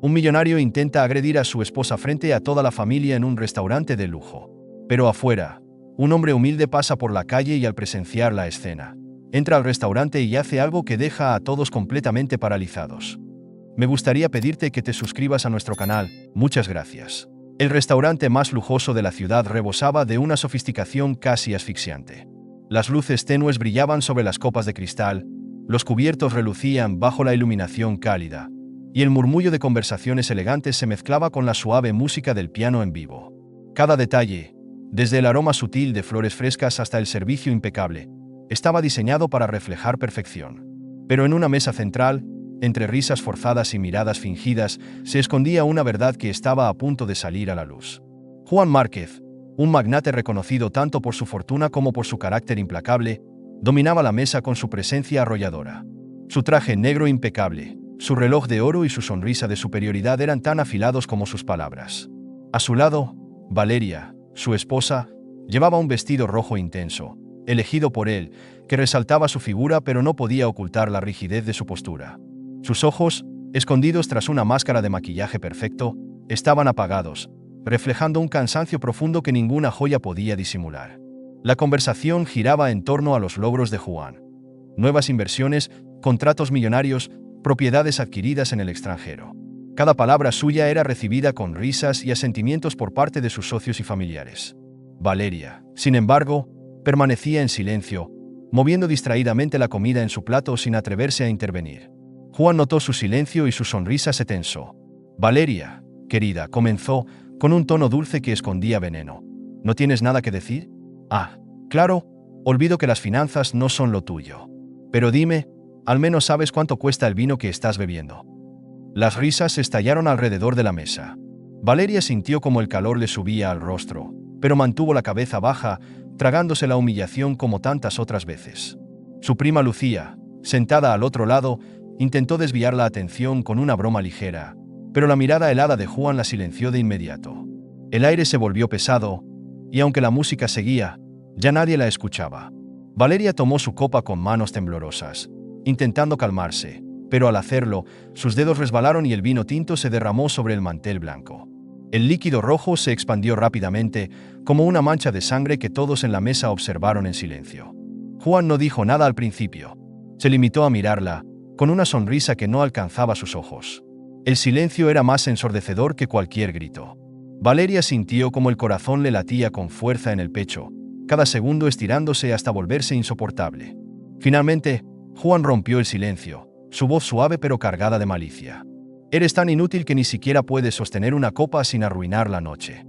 Un millonario intenta agredir a su esposa frente a toda la familia en un restaurante de lujo. Pero afuera, un hombre humilde pasa por la calle y al presenciar la escena, entra al restaurante y hace algo que deja a todos completamente paralizados. Me gustaría pedirte que te suscribas a nuestro canal, muchas gracias. El restaurante más lujoso de la ciudad rebosaba de una sofisticación casi asfixiante. Las luces tenues brillaban sobre las copas de cristal, los cubiertos relucían bajo la iluminación cálida, y el murmullo de conversaciones elegantes se mezclaba con la suave música del piano en vivo. Cada detalle, desde el aroma sutil de flores frescas hasta el servicio impecable, estaba diseñado para reflejar perfección. Pero en una mesa central, entre risas forzadas y miradas fingidas, se escondía una verdad que estaba a punto de salir a la luz. Juan Márquez, un magnate reconocido tanto por su fortuna como por su carácter implacable, dominaba la mesa con su presencia arrolladora. Su traje negro impecable, su reloj de oro y su sonrisa de superioridad eran tan afilados como sus palabras. A su lado, Valeria, su esposa, llevaba un vestido rojo intenso, elegido por él, que resaltaba su figura pero no podía ocultar la rigidez de su postura. Sus ojos, escondidos tras una máscara de maquillaje perfecto, estaban apagados, reflejando un cansancio profundo que ninguna joya podía disimular. La conversación giraba en torno a los logros de Juan. Nuevas inversiones, contratos millonarios, propiedades adquiridas en el extranjero. Cada palabra suya era recibida con risas y asentimientos por parte de sus socios y familiares. Valeria, sin embargo, permanecía en silencio, moviendo distraídamente la comida en su plato sin atreverse a intervenir. Juan notó su silencio y su sonrisa se tensó. «Valeria, querida», comenzó, con un tono dulce que escondía veneno. «¿No tienes nada que decir?» «Ah, claro, olvido que las finanzas no son lo tuyo. Pero dime, al menos sabes cuánto cuesta el vino que estás bebiendo». Las risas estallaron alrededor de la mesa. Valeria sintió como el calor le subía al rostro, pero mantuvo la cabeza baja, tragándose la humillación como tantas otras veces. Su prima Lucía, sentada al otro lado, intentó desviar la atención con una broma ligera, pero la mirada helada de Juan la silenció de inmediato. El aire se volvió pesado, y aunque la música seguía, ya nadie la escuchaba. Valeria tomó su copa con manos temblorosas, intentando calmarse, pero al hacerlo, sus dedos resbalaron y el vino tinto se derramó sobre el mantel blanco. El líquido rojo se expandió rápidamente, como una mancha de sangre que todos en la mesa observaron en silencio. Juan no dijo nada al principio. Se limitó a mirarla, con una sonrisa que no alcanzaba sus ojos. El silencio era más ensordecedor que cualquier grito. Valeria sintió como el corazón le latía con fuerza en el pecho, cada segundo estirándose hasta volverse insoportable. Finalmente, Juan rompió el silencio, su voz suave pero cargada de malicia. «Eres tan inútil que ni siquiera puedes sostener una copa sin arruinar la noche».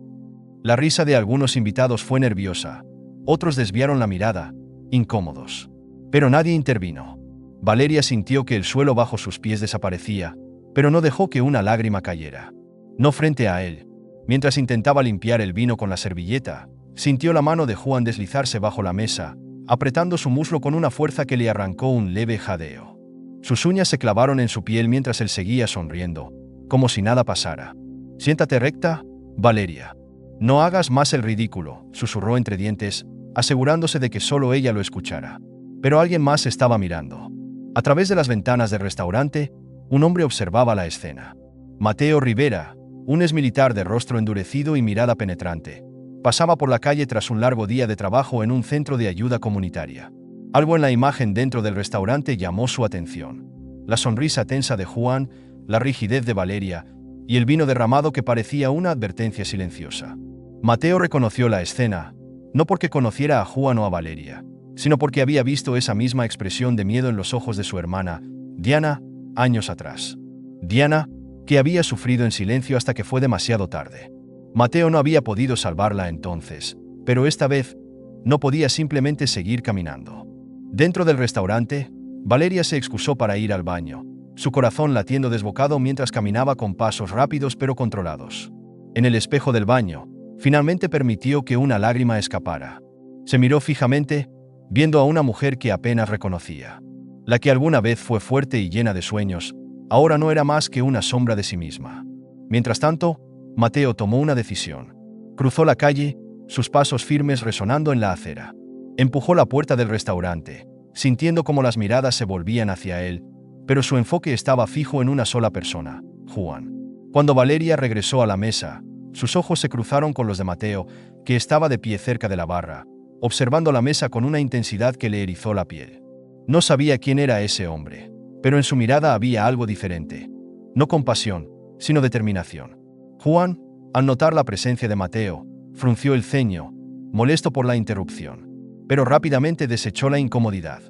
La risa de algunos invitados fue nerviosa, otros desviaron la mirada, incómodos. Pero nadie intervino. Valeria sintió que el suelo bajo sus pies desaparecía, pero no dejó que una lágrima cayera. No frente a él. Mientras intentaba limpiar el vino con la servilleta, sintió la mano de Juan deslizarse bajo la mesa, apretando su muslo con una fuerza que le arrancó un leve jadeo. Sus uñas se clavaron en su piel mientras él seguía sonriendo, como si nada pasara. «Siéntate recta, Valeria. No hagas más el ridículo», susurró entre dientes, asegurándose de que solo ella lo escuchara. Pero alguien más estaba mirando. A través de las ventanas del restaurante, un hombre observaba la escena. Mateo Rivera, un exmilitar de rostro endurecido y mirada penetrante, pasaba por la calle tras un largo día de trabajo en un centro de ayuda comunitaria. Algo en la imagen dentro del restaurante llamó su atención. La sonrisa tensa de Juan, la rigidez de Valeria y el vino derramado que parecía una advertencia silenciosa. Mateo reconoció la escena, no porque conociera a Juan o a Valeria, sino porque había visto esa misma expresión de miedo en los ojos de su hermana, Diana, años atrás. Diana, que había sufrido en silencio hasta que fue demasiado tarde. Mateo no había podido salvarla entonces, pero esta vez no podía simplemente seguir caminando. Dentro del restaurante, Valeria se excusó para ir al baño, su corazón latiendo desbocado mientras caminaba con pasos rápidos pero controlados. En el espejo del baño, finalmente permitió que una lágrima escapara. Se miró fijamente, viendo a una mujer que apenas reconocía. La que alguna vez fue fuerte y llena de sueños, ahora no era más que una sombra de sí misma. Mientras tanto, Mateo tomó una decisión. Cruzó la calle, sus pasos firmes resonando en la acera. Empujó la puerta del restaurante, sintiendo cómo las miradas se volvían hacia él, pero su enfoque estaba fijo en una sola persona, Juan. Cuando Valeria regresó a la mesa, sus ojos se cruzaron con los de Mateo, que estaba de pie cerca de la barra, observando la mesa con una intensidad que le erizó la piel. No sabía quién era ese hombre, pero en su mirada había algo diferente. No compasión, sino determinación. Juan, al notar la presencia de Mateo, frunció el ceño, molesto por la interrupción, pero rápidamente desechó la incomodidad.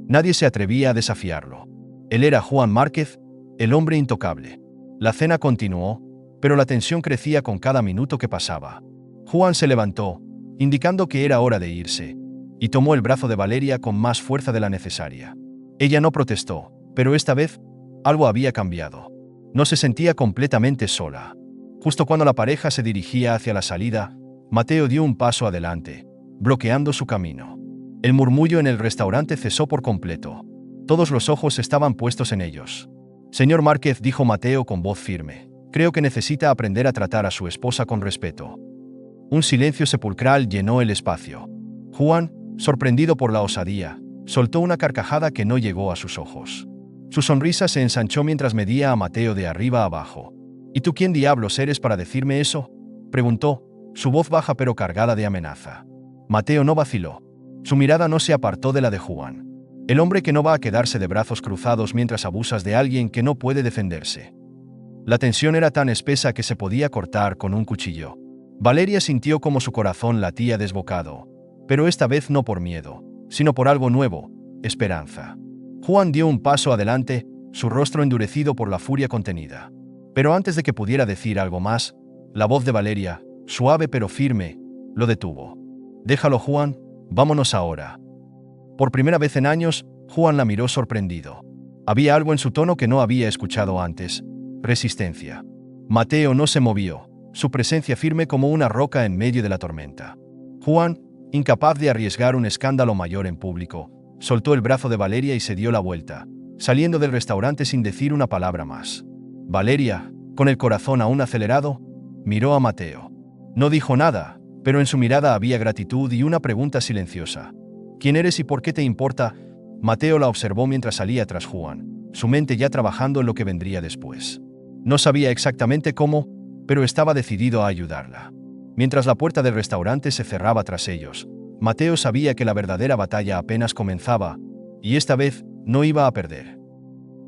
Nadie se atrevía a desafiarlo. Él era Juan Márquez, el hombre intocable. La cena continuó, pero la tensión crecía con cada minuto que pasaba. Juan se levantó, indicando que era hora de irse, y tomó el brazo de Valeria con más fuerza de la necesaria. Ella no protestó, pero esta vez algo había cambiado. No se sentía completamente sola. Justo cuando la pareja se dirigía hacia la salida, Mateo dio un paso adelante, bloqueando su camino. El murmullo en el restaurante cesó por completo. Todos los ojos estaban puestos en ellos. Señor Márquez, dijo Mateo con voz firme, creo que necesita aprender a tratar a su esposa con respeto. Un silencio sepulcral llenó el espacio. Juan, sorprendido por la osadía, soltó una carcajada que no llegó a sus ojos. Su sonrisa se ensanchó mientras medía a Mateo de arriba a abajo. ¿Y tú quién diablos eres para decirme eso?, preguntó, su voz baja pero cargada de amenaza. Mateo no vaciló. Su mirada no se apartó de la de Juan. El hombre que no va a quedarse de brazos cruzados mientras abusas de alguien que no puede defenderse. La tensión era tan espesa que se podía cortar con un cuchillo. Valeria sintió como su corazón latía desbocado, pero esta vez no por miedo, sino por algo nuevo, esperanza. Juan dio un paso adelante, su rostro endurecido por la furia contenida. Pero antes de que pudiera decir algo más, la voz de Valeria, suave pero firme, lo detuvo. Déjalo, Juan, vámonos ahora. Por primera vez en años, Juan la miró sorprendido. Había algo en su tono que no había escuchado antes: resistencia. Mateo no se movió, su presencia firme como una roca en medio de la tormenta. Juan, incapaz de arriesgar un escándalo mayor en público, soltó el brazo de Valeria y se dio la vuelta, saliendo del restaurante sin decir una palabra más. Valeria, con el corazón aún acelerado, miró a Mateo. No dijo nada, pero en su mirada había gratitud y una pregunta silenciosa. ¿Quién eres y por qué te importa? Mateo la observó mientras salía tras Juan, su mente ya trabajando en lo que vendría después. No sabía exactamente cómo, pero estaba decidido a ayudarla. Mientras la puerta del restaurante se cerraba tras ellos, Mateo sabía que la verdadera batalla apenas comenzaba, y esta vez no iba a perder.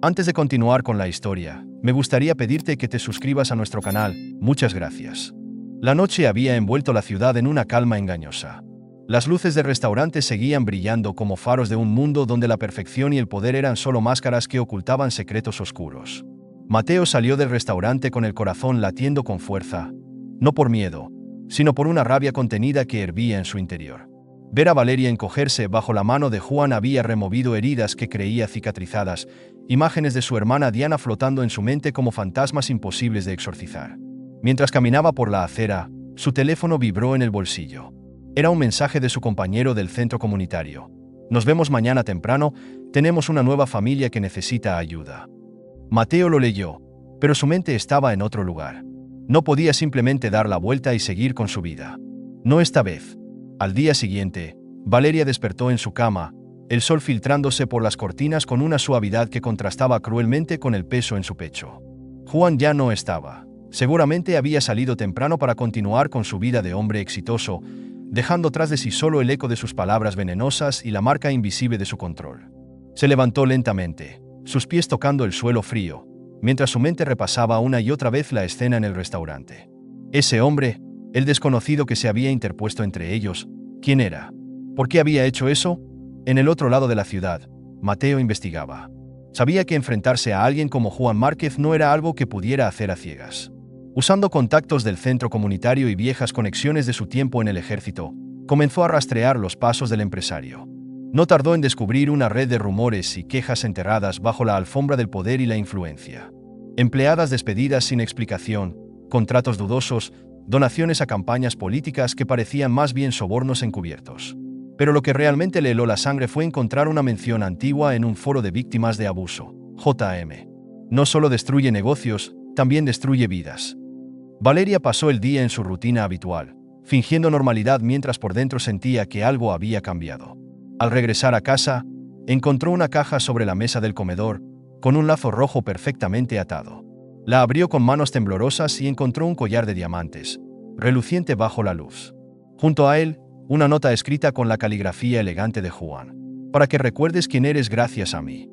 Antes de continuar con la historia, me gustaría pedirte que te suscribas a nuestro canal. Muchas gracias. La noche había envuelto la ciudad en una calma engañosa. Las luces del restaurante seguían brillando como faros de un mundo donde la perfección y el poder eran solo máscaras que ocultaban secretos oscuros. Mateo salió del restaurante con el corazón latiendo con fuerza, no por miedo, sino por una rabia contenida que hervía en su interior. Ver a Valeria encogerse bajo la mano de Juan había removido heridas que creía cicatrizadas, imágenes de su hermana Diana flotando en su mente como fantasmas imposibles de exorcizar. Mientras caminaba por la acera, su teléfono vibró en el bolsillo. Era un mensaje de su compañero del centro comunitario. Nos vemos mañana temprano, tenemos una nueva familia que necesita ayuda. Mateo lo leyó, pero su mente estaba en otro lugar. No podía simplemente dar la vuelta y seguir con su vida. No esta vez. Al día siguiente, Valeria despertó en su cama, el sol filtrándose por las cortinas con una suavidad que contrastaba cruelmente con el peso en su pecho. Juan ya no estaba. Seguramente había salido temprano para continuar con su vida de hombre exitoso, dejando tras de sí solo el eco de sus palabras venenosas y la marca invisible de su control. Se levantó lentamente, sus pies tocando el suelo frío, mientras su mente repasaba una y otra vez la escena en el restaurante. Ese hombre, el desconocido que se había interpuesto entre ellos, ¿quién era? ¿Por qué había hecho eso? En el otro lado de la ciudad, Mateo investigaba. Sabía que enfrentarse a alguien como Juan Márquez no era algo que pudiera hacer a ciegas. Usando contactos del centro comunitario y viejas conexiones de su tiempo en el ejército, comenzó a rastrear los pasos del empresario. No tardó en descubrir una red de rumores y quejas enterradas bajo la alfombra del poder y la influencia. Empleadas despedidas sin explicación, contratos dudosos, donaciones a campañas políticas que parecían más bien sobornos encubiertos. Pero lo que realmente le heló la sangre fue encontrar una mención antigua en un foro de víctimas de abuso. JM. No solo destruye negocios, también destruye vidas. Valeria pasó el día en su rutina habitual, fingiendo normalidad mientras por dentro sentía que algo había cambiado. Al regresar a casa, encontró una caja sobre la mesa del comedor, con un lazo rojo perfectamente atado. La abrió con manos temblorosas y encontró un collar de diamantes, reluciente bajo la luz. Junto a él, una nota escrita con la caligrafía elegante de Juan. Para que recuerdes quién eres gracias a mí.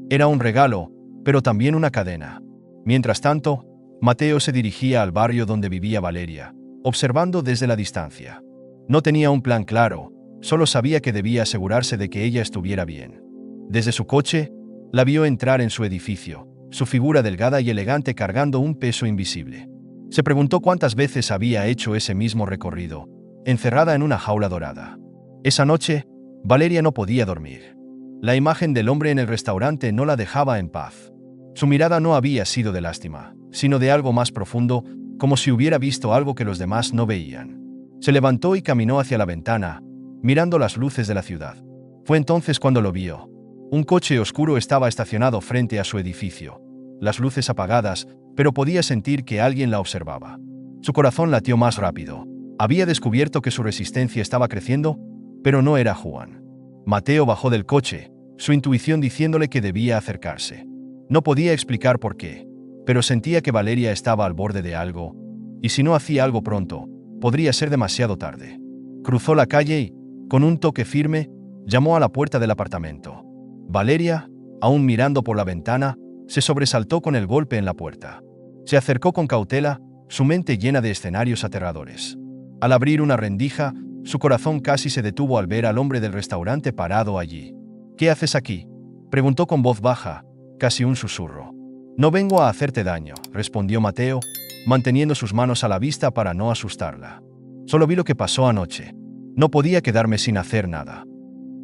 Era un regalo, pero también una cadena. Mientras tanto, Mateo se dirigía al barrio donde vivía Valeria, observando desde la distancia. No tenía un plan claro, solo sabía que debía asegurarse de que ella estuviera bien. Desde su coche, la vio entrar en su edificio, su figura delgada y elegante cargando un peso invisible. Se preguntó cuántas veces había hecho ese mismo recorrido, encerrada en una jaula dorada. Esa noche, Valeria no podía dormir. La imagen del hombre en el restaurante no la dejaba en paz. Su mirada no había sido de lástima, sino de algo más profundo, como si hubiera visto algo que los demás no veían. Se levantó y caminó hacia la ventana, mirando las luces de la ciudad. Fue entonces cuando lo vio. Un coche oscuro estaba estacionado frente a su edificio, las luces apagadas, pero podía sentir que alguien la observaba. Su corazón latió más rápido. Había descubierto que su resistencia estaba creciendo, pero no era Juan. Mateo bajó del coche, su intuición diciéndole que debía acercarse. No podía explicar por qué, pero sentía que Valeria estaba al borde de algo, y si no hacía algo pronto, podría ser demasiado tarde. Cruzó la calle y, con un toque firme, llamó a la puerta del apartamento. Valeria, aún mirando por la ventana, se sobresaltó con el golpe en la puerta. Se acercó con cautela, su mente llena de escenarios aterradores. Al abrir una rendija, su corazón casi se detuvo al ver al hombre del restaurante parado allí. «¿Qué haces aquí?», preguntó con voz baja, casi un susurro. «No vengo a hacerte daño», respondió Mateo, manteniendo sus manos a la vista para no asustarla. «Solo vi lo que pasó anoche. No podía quedarme sin hacer nada».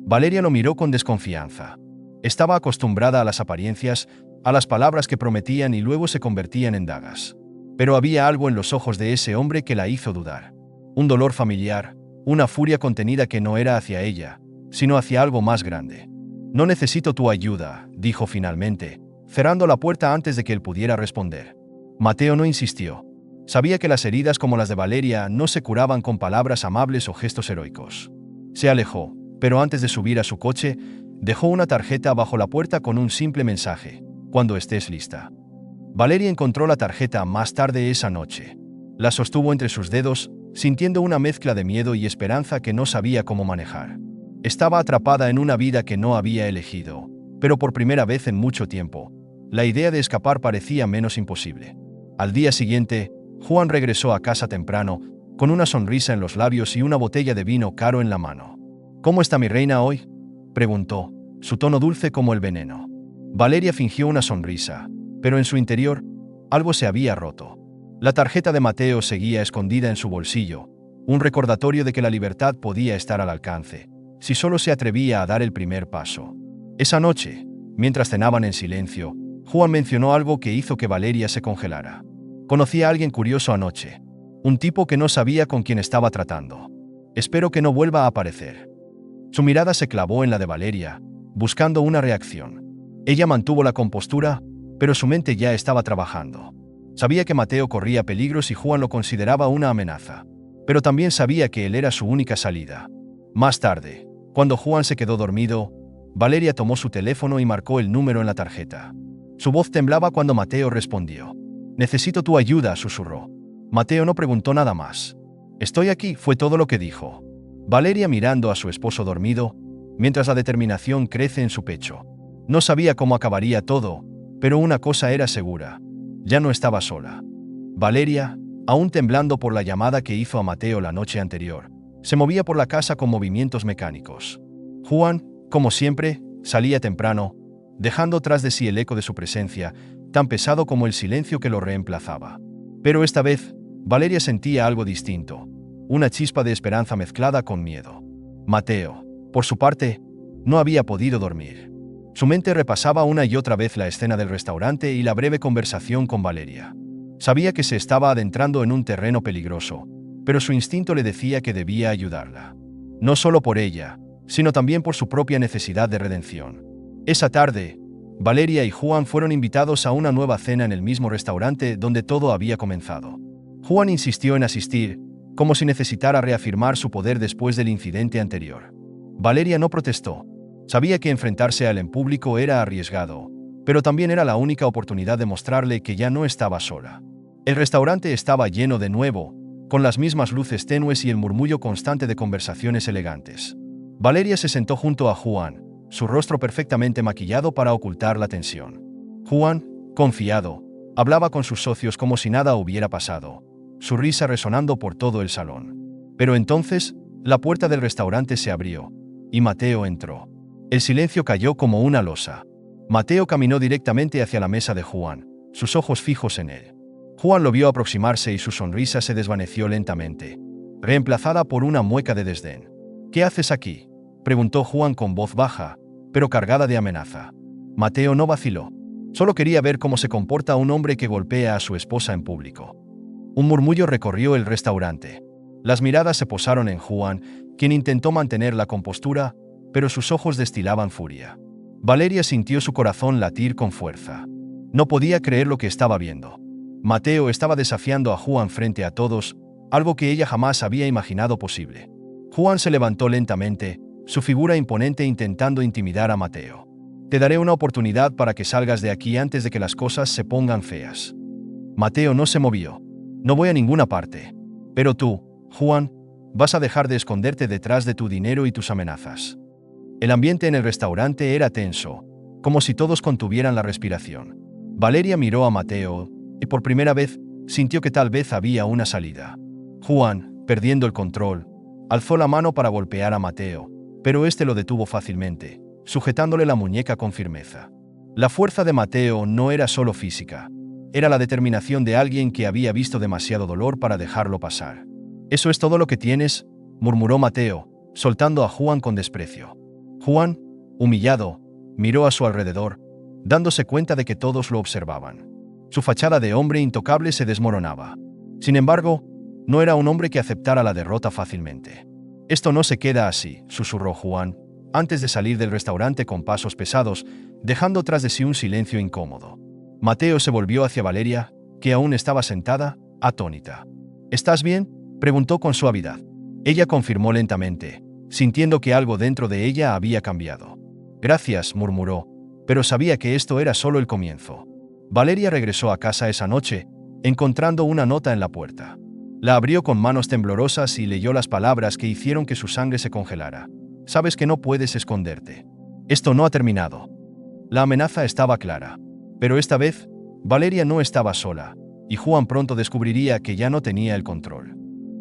Valeria lo miró con desconfianza. Estaba acostumbrada a las apariencias, a las palabras que prometían y luego se convertían en dagas. Pero había algo en los ojos de ese hombre que la hizo dudar. Un dolor familiar, una furia contenida que no era hacia ella, sino hacia algo más grande. «No necesito tu ayuda», dijo finalmente, cerrando la puerta antes de que él pudiera responder. Mateo no insistió. Sabía que las heridas como las de Valeria no se curaban con palabras amables o gestos heroicos. Se alejó, pero antes de subir a su coche, dejó una tarjeta bajo la puerta con un simple mensaje: «Cuando estés lista». Valeria encontró la tarjeta más tarde esa noche. La sostuvo entre sus dedos, sintiendo una mezcla de miedo y esperanza que no sabía cómo manejar. Estaba atrapada en una vida que no había elegido, pero por primera vez en mucho tiempo, la idea de escapar parecía menos imposible. Al día siguiente, Juan regresó a casa temprano, con una sonrisa en los labios y una botella de vino caro en la mano. «¿Cómo está mi reina hoy?», preguntó, su tono dulce como el veneno. Valeria fingió una sonrisa, pero en su interior, algo se había roto. La tarjeta de Mateo seguía escondida en su bolsillo, un recordatorio de que la libertad podía estar al alcance, si solo se atrevía a dar el primer paso. Esa noche, mientras cenaban en silencio, Juan mencionó algo que hizo que Valeria se congelara. «Conocí a alguien curioso anoche, un tipo que no sabía con quién estaba tratando. Espero que no vuelva a aparecer». Su mirada se clavó en la de Valeria, buscando una reacción. Ella mantuvo la compostura, pero su mente ya estaba trabajando. Sabía que Mateo corría peligros y Juan lo consideraba una amenaza, pero también sabía que él era su única salida. Más tarde, cuando Juan se quedó dormido, Valeria tomó su teléfono y marcó el número en la tarjeta. Su voz temblaba cuando Mateo respondió. «Necesito tu ayuda», susurró. Mateo no preguntó nada más. «Estoy aquí», fue todo lo que dijo. Valeria mirando a su esposo dormido, mientras la determinación crece en su pecho. No sabía cómo acabaría todo, pero una cosa era segura: ya no estaba sola. Valeria, aún temblando por la llamada que hizo a Mateo la noche anterior, se movía por la casa con movimientos mecánicos. Juan, como siempre, salía temprano, dejando tras de sí el eco de su presencia, tan pesado como el silencio que lo reemplazaba. Pero esta vez, Valeria sentía algo distinto, una chispa de esperanza mezclada con miedo. Mateo, por su parte, no había podido dormir. Su mente repasaba una y otra vez la escena del restaurante y la breve conversación con Valeria. Sabía que se estaba adentrando en un terreno peligroso, pero su instinto le decía que debía ayudarla. No solo por ella, sino también por su propia necesidad de redención. Esa tarde, Valeria y Juan fueron invitados a una nueva cena en el mismo restaurante donde todo había comenzado. Juan insistió en asistir, como si necesitara reafirmar su poder después del incidente anterior. Valeria no protestó. Sabía que enfrentarse a él en público era arriesgado, pero también era la única oportunidad de mostrarle que ya no estaba sola. El restaurante estaba lleno de nuevo, con las mismas luces tenues y el murmullo constante de conversaciones elegantes. Valeria se sentó junto a Juan, su rostro perfectamente maquillado para ocultar la tensión. Juan, confiado, hablaba con sus socios como si nada hubiera pasado, su risa resonando por todo el salón. Pero entonces, la puerta del restaurante se abrió, y Mateo entró. El silencio cayó como una losa. Mateo caminó directamente hacia la mesa de Juan, sus ojos fijos en él. Juan lo vio aproximarse y su sonrisa se desvaneció lentamente, reemplazada por una mueca de desdén. «¿Qué haces aquí?», preguntó Juan con voz baja, pero cargada de amenaza. Mateo no vaciló. Solo quería ver cómo se comporta un hombre que golpea a su esposa en público. Un murmullo recorrió el restaurante. Las miradas se posaron en Juan, quien intentó mantener la compostura, pero sus ojos destilaban furia. Valeria sintió su corazón latir con fuerza. No podía creer lo que estaba viendo. Mateo estaba desafiando a Juan frente a todos, algo que ella jamás había imaginado posible. Juan se levantó lentamente, su figura imponente intentando intimidar a Mateo. «Te daré una oportunidad para que salgas de aquí antes de que las cosas se pongan feas». Mateo no se movió. «No voy a ninguna parte. Pero tú, Juan, vas a dejar de esconderte detrás de tu dinero y tus amenazas». El ambiente en el restaurante era tenso, como si todos contuvieran la respiración. Valeria miró a Mateo, y por primera vez sintió que tal vez había una salida. Juan, perdiendo el control, alzó la mano para golpear a Mateo, pero este lo detuvo fácilmente, sujetándole la muñeca con firmeza. La fuerza de Mateo no era solo física, era la determinación de alguien que había visto demasiado dolor para dejarlo pasar. «¿Eso es todo lo que tienes?», murmuró Mateo, soltando a Juan con desprecio. Juan, humillado, miró a su alrededor, dándose cuenta de que todos lo observaban. Su fachada de hombre intocable se desmoronaba. Sin embargo, no era un hombre que aceptara la derrota fácilmente. «Esto no se queda así», susurró Juan, antes de salir del restaurante con pasos pesados, dejando tras de sí un silencio incómodo. Mateo se volvió hacia Valeria, que aún estaba sentada, atónita. «¿Estás bien?», preguntó con suavidad. Ella confirmó lentamente, sintiendo que algo dentro de ella había cambiado. «Gracias», murmuró, pero sabía que esto era solo el comienzo. Valeria regresó a casa esa noche, encontrando una nota en la puerta. La abrió con manos temblorosas y leyó las palabras que hicieron que su sangre se congelara. «Sabes que no puedes esconderte. Esto no ha terminado». La amenaza estaba clara. Pero esta vez, Valeria no estaba sola, y Juan pronto descubriría que ya no tenía el control.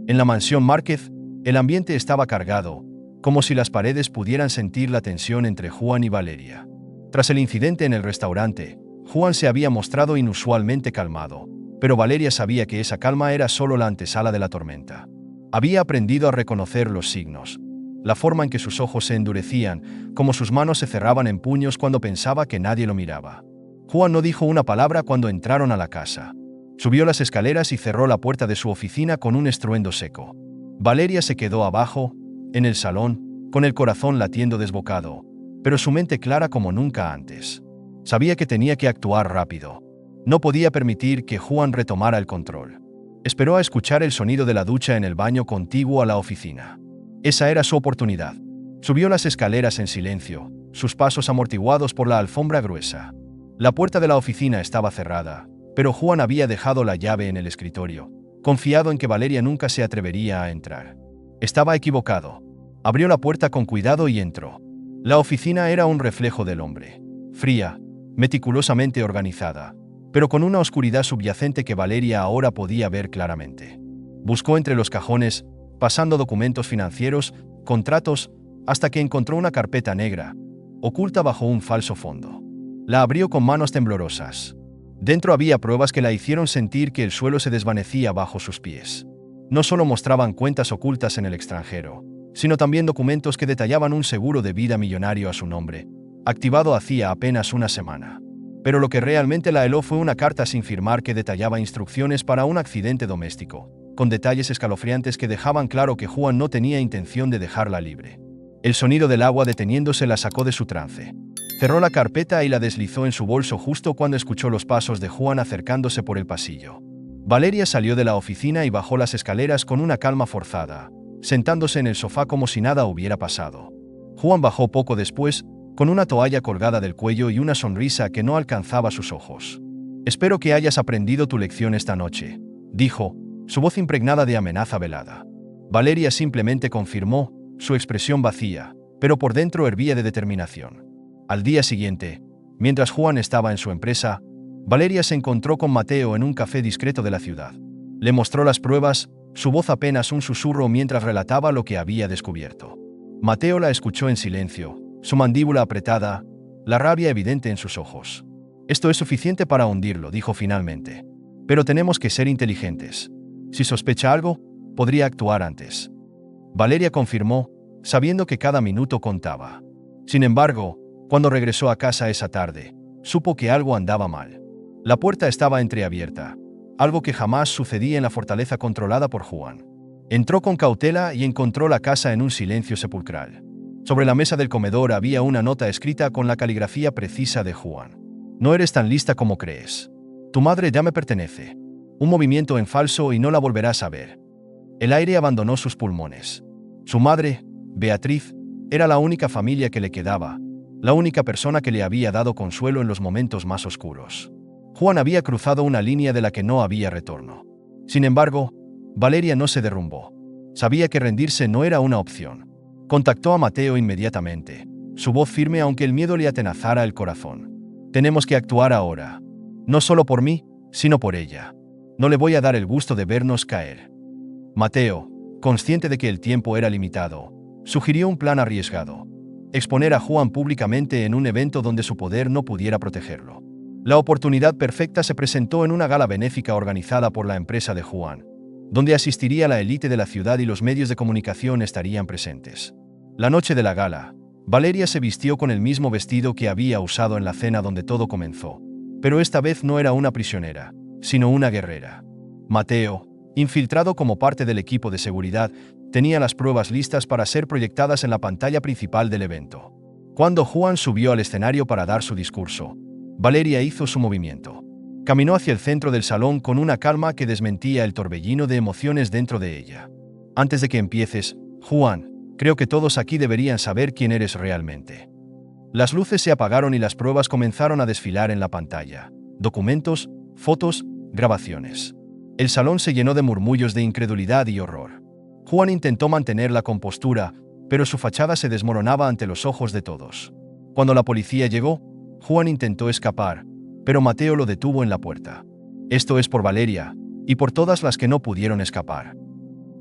En la mansión Márquez, el ambiente estaba cargado, como si las paredes pudieran sentir la tensión entre Juan y Valeria. Tras el incidente en el restaurante, Juan se había mostrado inusualmente calmado, pero Valeria sabía que esa calma era solo la antesala de la tormenta. Había aprendido a reconocer los signos, la forma en que sus ojos se endurecían, como sus manos se cerraban en puños cuando pensaba que nadie lo miraba. Juan no dijo una palabra cuando entraron a la casa. Subió las escaleras y cerró la puerta de su oficina con un estruendo seco. Valeria se quedó abajo, en el salón, con el corazón latiendo desbocado, pero su mente clara como nunca antes. Sabía que tenía que actuar rápido. No podía permitir que Juan retomara el control. Esperó a escuchar el sonido de la ducha en el baño contiguo a la oficina. Esa era su oportunidad. Subió las escaleras en silencio, sus pasos amortiguados por la alfombra gruesa. La puerta de la oficina estaba cerrada, pero Juan había dejado la llave en el escritorio, confiado en que Valeria nunca se atrevería a entrar. Estaba equivocado. Abrió la puerta con cuidado y entró. La oficina era un reflejo del hombre. Fría, meticulosamente organizada, pero con una oscuridad subyacente que Valeria ahora podía ver claramente. Buscó entre los cajones, pasando documentos financieros, contratos, hasta que encontró una carpeta negra, oculta bajo un falso fondo. La abrió con manos temblorosas. Dentro había pruebas que la hicieron sentir que el suelo se desvanecía bajo sus pies. No solo mostraban cuentas ocultas en el extranjero, sino también documentos que detallaban un seguro de vida millonario a su nombre, activado hacía apenas una semana. Pero lo que realmente la heló fue una carta sin firmar que detallaba instrucciones para un accidente doméstico, con detalles escalofriantes que dejaban claro que Juan no tenía intención de dejarla libre. El sonido del agua deteniéndose la sacó de su trance. Cerró la carpeta y la deslizó en su bolso justo cuando escuchó los pasos de Juan acercándose por el pasillo. Valeria salió de la oficina y bajó las escaleras con una calma forzada, sentándose en el sofá como si nada hubiera pasado. Juan bajó poco después, con una toalla colgada del cuello y una sonrisa que no alcanzaba sus ojos. «Espero que hayas aprendido tu lección esta noche», dijo, su voz impregnada de amenaza velada. Valeria simplemente confirmó, su expresión vacía, pero por dentro hervía de determinación. Al día siguiente, mientras Juan estaba en su empresa, Valeria se encontró con Mateo en un café discreto de la ciudad. Le mostró las pruebas, su voz apenas un susurro mientras relataba lo que había descubierto. Mateo la escuchó en silencio, su mandíbula apretada, la rabia evidente en sus ojos. «Esto es suficiente para hundirlo», dijo finalmente. «Pero tenemos que ser inteligentes. Si sospecha algo, podría actuar antes». Valeria confirmó, sabiendo que cada minuto contaba. Sin embargo, cuando regresó a casa esa tarde, supo que algo andaba mal. La puerta estaba entreabierta, algo que jamás sucedía en la fortaleza controlada por Juan. Entró con cautela y encontró la casa en un silencio sepulcral. Sobre la mesa del comedor había una nota escrita con la caligrafía precisa de Juan. «No eres tan lista como crees. Tu madre ya me pertenece. Un movimiento en falso y no la volverás a ver». El aire abandonó sus pulmones. Su madre, Beatriz, era la única familia que le quedaba, la única persona que le había dado consuelo en los momentos más oscuros. Juan había cruzado una línea de la que no había retorno. Sin embargo, Valeria no se derrumbó. Sabía que rendirse no era una opción. Contactó a Mateo inmediatamente, su voz firme aunque el miedo le atenazara el corazón. «Tenemos que actuar ahora. No solo por mí, sino por ella. No le voy a dar el gusto de vernos caer». Mateo, consciente de que el tiempo era limitado, sugirió un plan arriesgado: exponer a Juan públicamente en un evento donde su poder no pudiera protegerlo. La oportunidad perfecta se presentó en una gala benéfica organizada por la empresa de Juan, donde asistiría la élite de la ciudad y los medios de comunicación estarían presentes. La noche de la gala, Valeria se vistió con el mismo vestido que había usado en la cena donde todo comenzó, pero esta vez no era una prisionera, sino una guerrera. Mateo, infiltrado como parte del equipo de seguridad, tenía las pruebas listas para ser proyectadas en la pantalla principal del evento. Cuando Juan subió al escenario para dar su discurso, Valeria hizo su movimiento. Caminó hacia el centro del salón con una calma que desmentía el torbellino de emociones dentro de ella. «Antes de que empieces, Juan, creo que todos aquí deberían saber quién eres realmente». Las luces se apagaron y las pruebas comenzaron a desfilar en la pantalla. Documentos, fotos, grabaciones. El salón se llenó de murmullos de incredulidad y horror. Juan intentó mantener la compostura, pero su fachada se desmoronaba ante los ojos de todos. Cuando la policía llegó, Juan intentó escapar, pero Mateo lo detuvo en la puerta. «Esto es por Valeria, y por todas las que no pudieron escapar».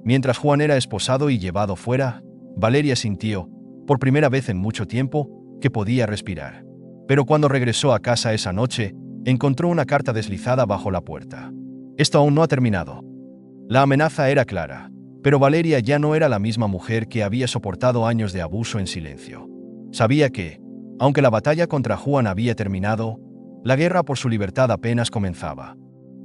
Mientras Juan era esposado y llevado fuera, Valeria sintió, por primera vez en mucho tiempo, que podía respirar. Pero cuando regresó a casa esa noche, encontró una carta deslizada bajo la puerta. «Esto aún no ha terminado». La amenaza era clara, pero Valeria ya no era la misma mujer que había soportado años de abuso en silencio. Sabía que, aunque la batalla contra Juan había terminado, la guerra por su libertad apenas comenzaba.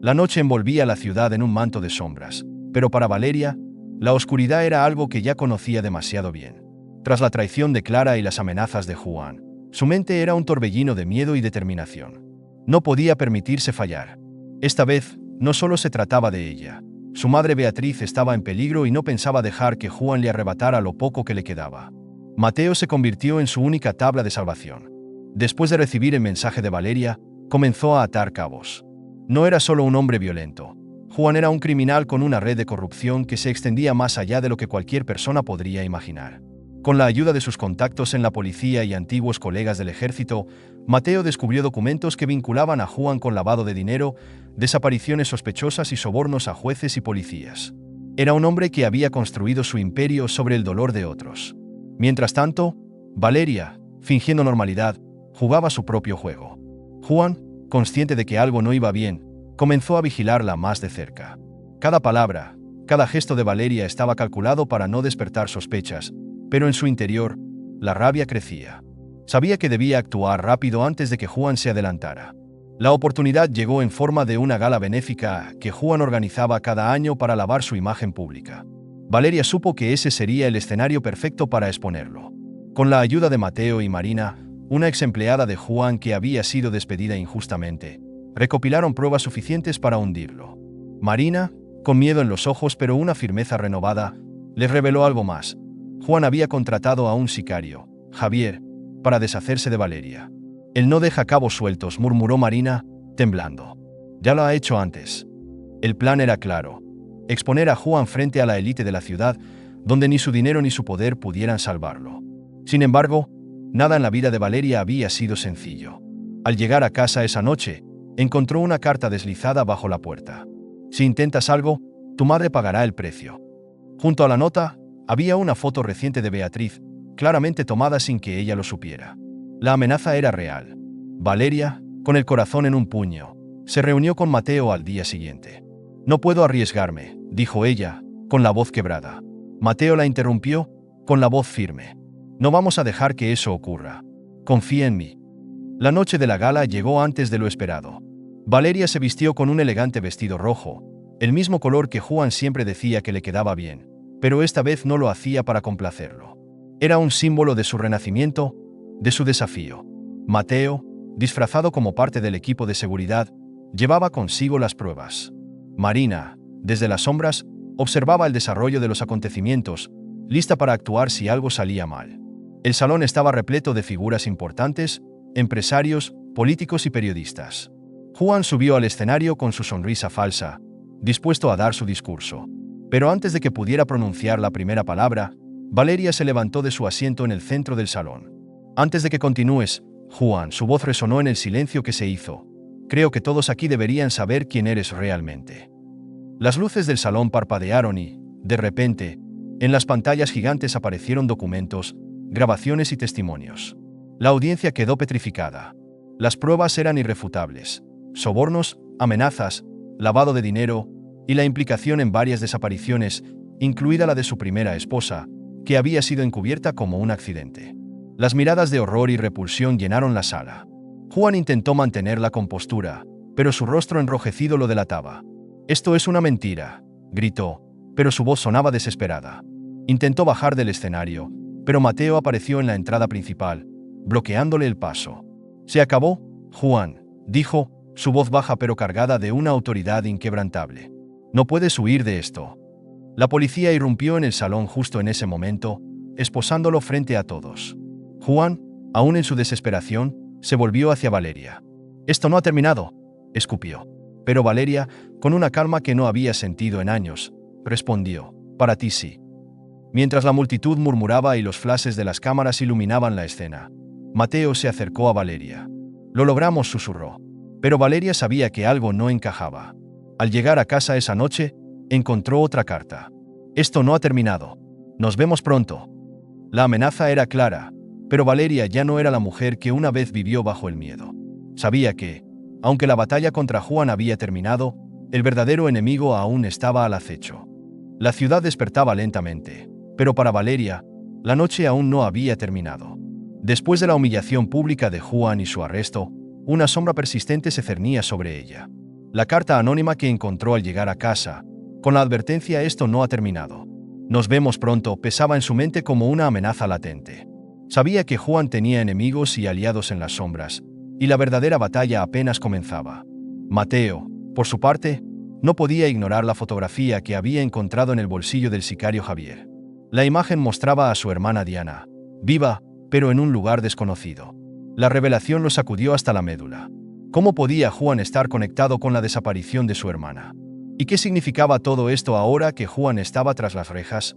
La noche envolvía la ciudad en un manto de sombras, pero para Valeria, la oscuridad era algo que ya conocía demasiado bien. Tras la traición de Clara y las amenazas de Juan, su mente era un torbellino de miedo y determinación. No podía permitirse fallar. Esta vez, no solo se trataba de ella. Su madre Beatriz estaba en peligro y no pensaba dejar que Juan le arrebatara lo poco que le quedaba. Mateo se convirtió en su única tabla de salvación. Después de recibir el mensaje de Valeria, comenzó a atar cabos. No era solo un hombre violento. Juan era un criminal con una red de corrupción que se extendía más allá de lo que cualquier persona podría imaginar. Con la ayuda de sus contactos en la policía y antiguos colegas del ejército, Mateo descubrió documentos que vinculaban a Juan con lavado de dinero, desapariciones sospechosas y sobornos a jueces y policías. Era un hombre que había construido su imperio sobre el dolor de otros. Mientras tanto, Valeria, fingiendo normalidad, jugaba su propio juego. Juan, consciente de que algo no iba bien, comenzó a vigilarla más de cerca. Cada palabra, cada gesto de Valeria estaba calculado para no despertar sospechas, pero en su interior, la rabia crecía. Sabía que debía actuar rápido antes de que Juan se adelantara. La oportunidad llegó en forma de una gala benéfica que Juan organizaba cada año para lavar su imagen pública. Valeria supo que ese sería el escenario perfecto para exponerlo. Con la ayuda de Mateo y Marina, una ex empleada de Juan que había sido despedida injustamente, recopilaron pruebas suficientes para hundirlo. Marina, con miedo en los ojos pero una firmeza renovada, les reveló algo más. Juan había contratado a un sicario, Javier, para deshacerse de Valeria. Él no deja cabos sueltos, murmuró Marina, temblando. Ya lo ha hecho antes. El plan era claro: exponer a Juan frente a la élite de la ciudad, donde ni su dinero ni su poder pudieran salvarlo. Sin embargo, nada en la vida de Valeria había sido sencillo. Al llegar a casa esa noche, encontró una carta deslizada bajo la puerta. Si intentas algo, tu madre pagará el precio. Junto a la nota, había una foto reciente de Beatriz, claramente tomada sin que ella lo supiera. La amenaza era real. Valeria, con el corazón en un puño, se reunió con Mateo al día siguiente. «No puedo arriesgarme», dijo ella, con la voz quebrada. Mateo la interrumpió, con la voz firme. «No vamos a dejar que eso ocurra. Confía en mí». La noche de la gala llegó antes de lo esperado. Valeria se vistió con un elegante vestido rojo, el mismo color que Juan siempre decía que le quedaba bien, pero esta vez no lo hacía para complacerlo. Era un símbolo de su renacimiento, de su desafío. Mateo, disfrazado como parte del equipo de seguridad, llevaba consigo las pruebas. Marina, desde las sombras, observaba el desarrollo de los acontecimientos, lista para actuar si algo salía mal. El salón estaba repleto de figuras importantes, empresarios, políticos y periodistas. Juan subió al escenario con su sonrisa falsa, dispuesto a dar su discurso. Pero antes de que pudiera pronunciar la primera palabra, Valeria se levantó de su asiento en el centro del salón. «Antes de que continúes, Juan», su voz resonó en el silencio que se hizo. «Creo que todos aquí deberían saber quién eres realmente». Las luces del salón parpadearon y, de repente, en las pantallas gigantes aparecieron documentos, grabaciones y testimonios. La audiencia quedó petrificada. Las pruebas eran irrefutables: sobornos, amenazas, lavado de dinero y la implicación en varias desapariciones, incluida la de su primera esposa, que había sido encubierta como un accidente. Las miradas de horror y repulsión llenaron la sala. Juan intentó mantener la compostura, pero su rostro enrojecido lo delataba. «Esto es una mentira», gritó, pero su voz sonaba desesperada. Intentó bajar del escenario, pero Mateo apareció en la entrada principal, bloqueándole el paso. «Se acabó, Juan», dijo, su voz baja pero cargada de una autoridad inquebrantable. «No puedes huir de esto». La policía irrumpió en el salón justo en ese momento, esposándolo frente a todos. Juan, aún en su desesperación, se volvió hacia Valeria. «Esto no ha terminado», escupió. Pero Valeria, con una calma que no había sentido en años, respondió: «Para ti sí». Mientras la multitud murmuraba y los flashes de las cámaras iluminaban la escena, Mateo se acercó a Valeria. «Lo logramos», susurró. Pero Valeria sabía que algo no encajaba. Al llegar a casa esa noche, encontró otra carta. «Esto no ha terminado. Nos vemos pronto». La amenaza era clara, pero Valeria ya no era la mujer que una vez vivió bajo el miedo. Sabía que, aunque la batalla contra Juan había terminado, el verdadero enemigo aún estaba al acecho. La ciudad despertaba lentamente, pero para Valeria, la noche aún no había terminado. Después de la humillación pública de Juan y su arresto, una sombra persistente se cernía sobre ella. La carta anónima que encontró al llegar a casa, con la advertencia «esto no ha terminado. Nos vemos pronto», pesaba en su mente como una amenaza latente. Sabía que Juan tenía enemigos y aliados en las sombras, y la verdadera batalla apenas comenzaba. Mateo, por su parte, no podía ignorar la fotografía que había encontrado en el bolsillo del sicario Javier. La imagen mostraba a su hermana Diana, viva, pero en un lugar desconocido. La revelación lo sacudió hasta la médula. ¿Cómo podía Juan estar conectado con la desaparición de su hermana? ¿Y qué significaba todo esto ahora que Juan estaba tras las rejas?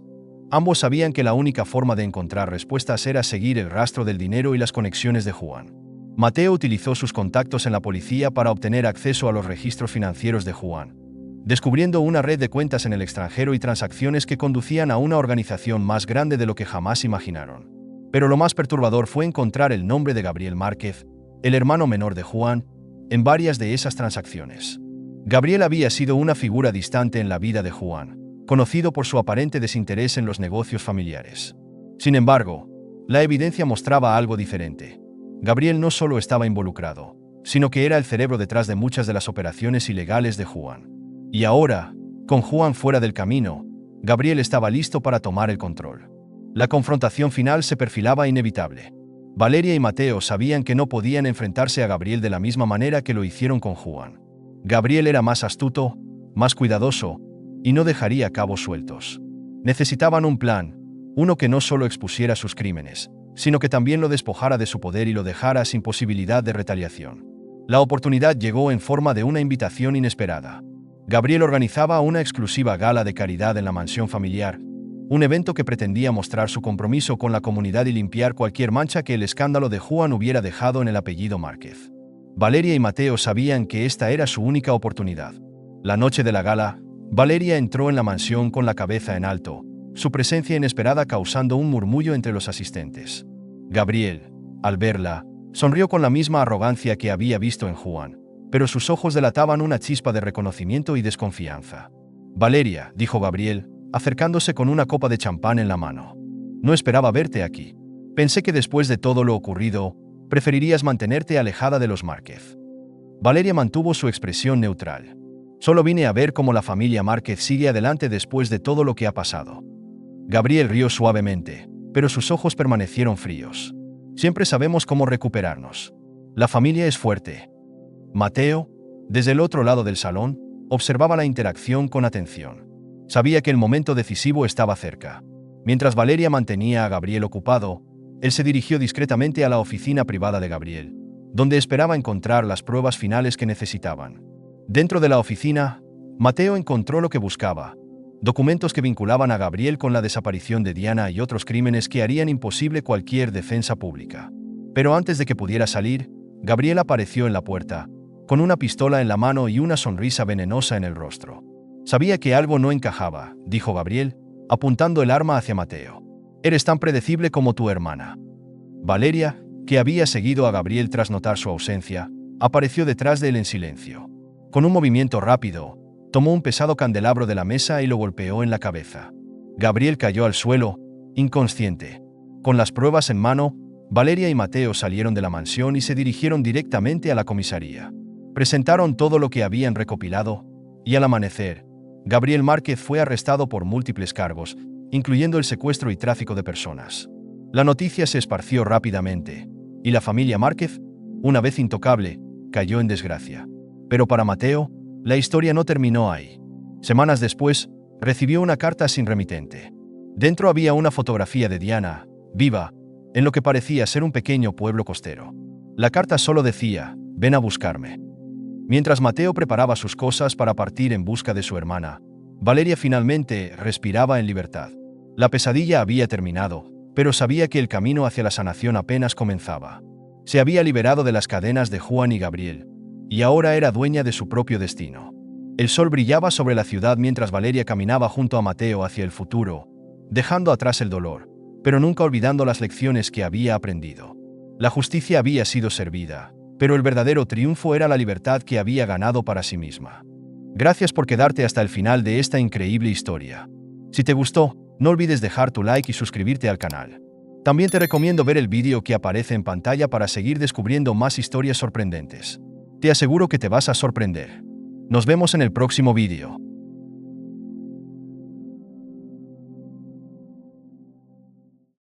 Ambos sabían que la única forma de encontrar respuestas era seguir el rastro del dinero y las conexiones de Juan. Mateo utilizó sus contactos en la policía para obtener acceso a los registros financieros de Juan, descubriendo una red de cuentas en el extranjero y transacciones que conducían a una organización más grande de lo que jamás imaginaron. Pero lo más perturbador fue encontrar el nombre de Gabriel Márquez, el hermano menor de Juan, en varias de esas transacciones. Gabriel había sido una figura distante en la vida de Juan, conocido por su aparente desinterés en los negocios familiares. Sin embargo, la evidencia mostraba algo diferente. Gabriel no solo estaba involucrado, sino que era el cerebro detrás de muchas de las operaciones ilegales de Juan. Y ahora, con Juan fuera del camino, Gabriel estaba listo para tomar el control. La confrontación final se perfilaba inevitable. Valeria y Mateo sabían que no podían enfrentarse a Gabriel de la misma manera que lo hicieron con Juan. Gabriel era más astuto, más cuidadoso, y no dejaría cabos sueltos. Necesitaban un plan, uno que no solo expusiera sus crímenes, sino que también lo despojara de su poder y lo dejara sin posibilidad de retaliación. La oportunidad llegó en forma de una invitación inesperada. Gabriel organizaba una exclusiva gala de caridad en la mansión familiar, un evento que pretendía mostrar su compromiso con la comunidad y limpiar cualquier mancha que el escándalo de Juan hubiera dejado en el apellido Márquez. Valeria y Mateo sabían que esta era su única oportunidad. La noche de la gala, Valeria entró en la mansión con la cabeza en alto, su presencia inesperada causando un murmullo entre los asistentes. Gabriel, al verla, sonrió con la misma arrogancia que había visto en Juan, pero sus ojos delataban una chispa de reconocimiento y desconfianza. «Valeria», dijo Gabriel, acercándose con una copa de champán en la mano. «No esperaba verte aquí. Pensé que después de todo lo ocurrido, preferirías mantenerte alejada de los Márquez». Valeria mantuvo su expresión neutral. «Solo vine a ver cómo la familia Márquez sigue adelante después de todo lo que ha pasado». Gabriel rió suavemente, pero sus ojos permanecieron fríos. «Siempre sabemos cómo recuperarnos. La familia es fuerte». Mateo, desde el otro lado del salón, observaba la interacción con atención. Sabía que el momento decisivo estaba cerca. Mientras Valeria mantenía a Gabriel ocupado, él se dirigió discretamente a la oficina privada de Gabriel, donde esperaba encontrar las pruebas finales que necesitaban. Dentro de la oficina, Mateo encontró lo que buscaba: documentos que vinculaban a Gabriel con la desaparición de Diana y otros crímenes que harían imposible cualquier defensa pública. Pero antes de que pudiera salir, Gabriel apareció en la puerta, con una pistola en la mano y una sonrisa venenosa en el rostro. «Sabía que algo no encajaba», dijo Gabriel, apuntando el arma hacia Mateo. «Eres tan predecible como tu hermana». Valeria, que había seguido a Gabriel tras notar su ausencia, apareció detrás de él en silencio. Con un movimiento rápido, tomó un pesado candelabro de la mesa y lo golpeó en la cabeza. Gabriel cayó al suelo, inconsciente. Con las pruebas en mano, Valeria y Mateo salieron de la mansión y se dirigieron directamente a la comisaría. Presentaron todo lo que habían recopilado, y al amanecer, Gabriel Márquez fue arrestado por múltiples cargos, incluyendo el secuestro y tráfico de personas. La noticia se esparció rápidamente, y la familia Márquez, una vez intocable, cayó en desgracia. Pero para Mateo, la historia no terminó ahí. Semanas después, recibió una carta sin remitente. Dentro había una fotografía de Diana, viva, en lo que parecía ser un pequeño pueblo costero. La carta solo decía: «Ven a buscarme». Mientras Mateo preparaba sus cosas para partir en busca de su hermana, Valeria finalmente respiraba en libertad. La pesadilla había terminado, pero sabía que el camino hacia la sanación apenas comenzaba. Se había liberado de las cadenas de Juan y Gabriel, y ahora era dueña de su propio destino. El sol brillaba sobre la ciudad mientras Valeria caminaba junto a Mateo hacia el futuro, dejando atrás el dolor, pero nunca olvidando las lecciones que había aprendido. La justicia había sido servida, pero el verdadero triunfo era la libertad que había ganado para sí misma. Gracias por quedarte hasta el final de esta increíble historia. Si te gustó, no olvides dejar tu like y suscribirte al canal. También te recomiendo ver el vídeo que aparece en pantalla para seguir descubriendo más historias sorprendentes. Te aseguro que te vas a sorprender. Nos vemos en el próximo vídeo.